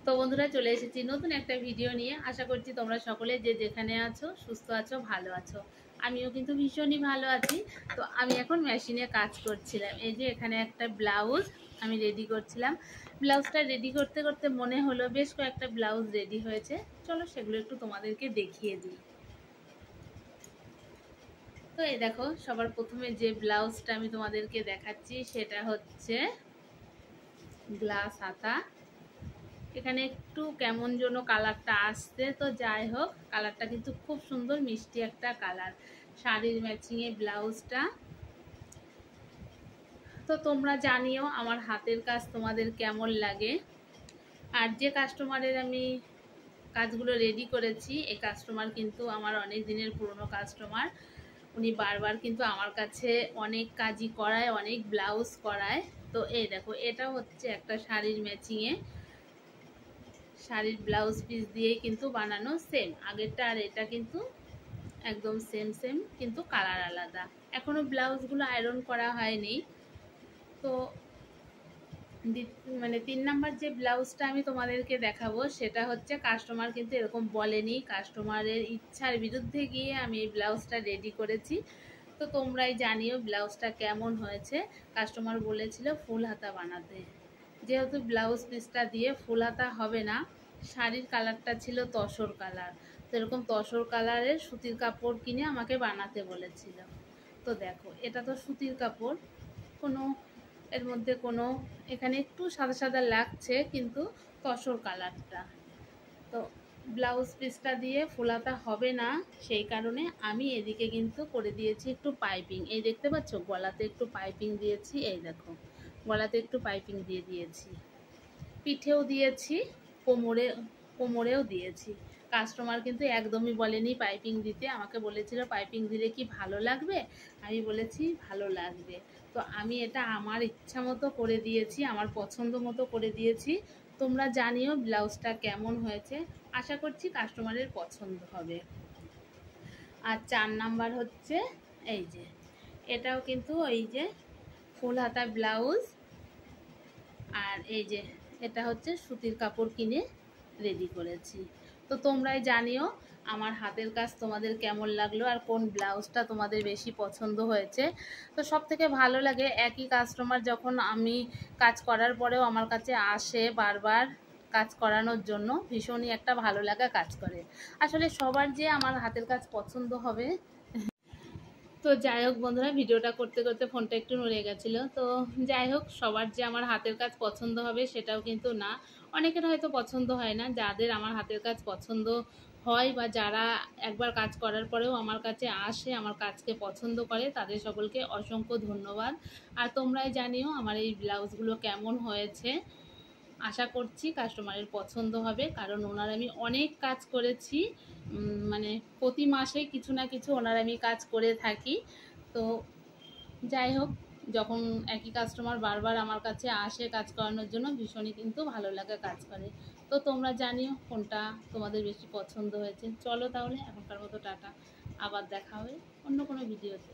তো বন্ধুরা চলে এসেছি নতুন একটা ভিডিও নিয়ে। আশা করছি তোমরা সকলে যে যেখানে আছো সুস্থ আছো, ভালো আছো। আমিও কিন্তু ভীষণই ভালো আছি। তো আমি এখন মেশিনে কাজ করছিলাম। এই যে এখানে একটা ব্লাউজ আমি রেডি করছিলাম। ব্লাউজটা রেডি করতে করতে মনে হলো বেশ কয়েকটা ব্লাউজ রেডি হয়েছে, চলো সেগুলো একটু তোমাদেরকে দেখিয়ে দিই। তো এই দেখো, সবার প্রথমে যে ব্লাউজটা আমি তোমাদেরকে দেখাচ্ছি সেটা হচ্ছে গ্লাস হাতা। এখানে একটু কেমন যেন কালারটা আসছে, তো যাই হোক কালারটা কিন্তু খুব সুন্দর, মিষ্টি একটা কালার। শাড়ির ম্যাচিংয়ে ব্লাউজটা। তো তোমরা জানিও আমার হাতের কাজ তোমাদের কেমন লাগে। আর যে কাস্টমারের আমি কাজগুলো রেডি করেছি, এই কাস্টমার কিন্তু আমার অনেক দিনের পুরনো কাস্টমার। উনি বারবার কিন্তু আমার কাছে অনেক কাজই করায়, অনেক ব্লাউজ করায়। তো এই দেখো, এটা হচ্ছে একটা শাড়ির ম্যাচিংয়ে, শাড়ির ব্লাউজ পিস দিয়েই কিন্তু বানানো, সেম আগেরটা আর এটা কিন্তু একদম সেম সেম, কিন্তু কালার আলাদা। এখনো ব্লাউজগুলো আয়রন করা হয়নি। তো মানে 3 নাম্বার যে ব্লাউজটা আমি তোমাদেরকে দেখাবো সেটা হচ্ছে কাস্টমার কিন্তু এরকম বলেনি, কাস্টমারের ইচ্ছার বিরুদ্ধে গিয়ে আমি এই ব্লাউজটা রেডি করেছি। তো তোমরাই জানিও ব্লাউজটা কেমন হয়েছে। কাস্টমার বলেছিল ফুল হাতা বানাতে, যেহেতু ব্লাউজ পিসটা দিয়ে ফুল হাতা হবে না, শাড়ির কালারটা ছিল তসর কালার, তো এরকম তসর কালারের সুতির কাপড় কিনে আমাকে বানাতে বলেছিল। তো দেখো, এটা তো সুতির কাপড়, কোনো এর মধ্যে কোনো, এখানে একটু সাদা সাদা লাগছে কিন্তু তসর কালারটা। তো ব্লাউজ পিসটা দিয়ে ফুলাতা হবে না, সেই কারণে আমি এদিকে কিন্তু করে দিয়েছি একটু পাইপিং। এই দেখতে পাচ্ছ গলাতে একটু পাইপিং দিয়েছি, এই দেখো গলাতে একটু পাইপিং দিয়ে দিয়েছি, পিঠেও দিয়েছি, কোমরে কোমরেও দিয়েছি। কাস্টমার কিন্তু একদমই বলেনি পাইপিং দিতে, আমাকে বলেছিল পাইপিং দিলে কি ভালো লাগবে, আমি বলেছি ভালো লাগবে। তো আমি এটা আমার ইচ্ছা মতো করে দিয়েছি, আমার পছন্দ মতো করে দিয়েছি। তোমরা জানিও ব্লাউজটা কেমন হয়েছে, আশা করছি কাস্টমারের পছন্দ হবে। আর 4 নাম্বার হচ্ছে এই যে, এটাও কিন্তু এই যে ফুল হাতা ব্লাউজ। আর এই যে এটা হচ্ছে সুতির কাপড় কিনে রেডি করেছি। তো তোমরাই জানিও আমার হাতের কাজ তোমাদের কেমন লাগলো আর কোন ব্লাউজটা তোমাদের বেশি পছন্দ হয়েছে। তো সব থেকে ভালো লাগে একই কাস্টমার যখন আমি কাজ করার পরেও আমার কাছে আসে বারবার কাজ করানোর জন্য, ভীষণই একটা ভালো লাগা কাজ করে। আসলে সবার যে আমার হাতের কাজ পছন্দ হবে। তো যাই হোক বন্ধুরা, ভিডিওটা করতে করতে ফোনটা একটু নড়ে গেছিলো। তো যাই হোক, সবার যে আমার হাতের কাজ পছন্দ হবে সেটাও কিন্তু না। অনেকের হয়তো পছন্দ হয় না, যাদের আমার হাতের কাজ পছন্দ হয় বা যারা একবার কাজ করার পরেও আমার কাছে আসে, আমার কাজকে পছন্দ করে, তাদের সকলকে অসংখ্য ধন্যবাদ। আর তোমরাই জানিও আমার এই ব্লাউজগুলো কেমন হয়েছে। আশা করছি কাস্টমারের পছন্দ হবে, কারণ ওনার আমি অনেক কাজ করেছি, মানে প্রতি মাসেই কিছু না কিছু ওনার আমি কাজ করে থাকি। তো যাই হোক, যখন একই কাস্টমার বারবার আমার কাছে আসে কাজ করানোর জন্য, ভীষণই কিন্তু ভালো লাগে কাজ করে। তো তোমরা জানিও কোনটা তোমাদের বেশি পছন্দ হয়েছে। চলো তাহলে এখনকার মতো টাটা, আবার দেখা হবে অন্য কোনো ভিডিওতে।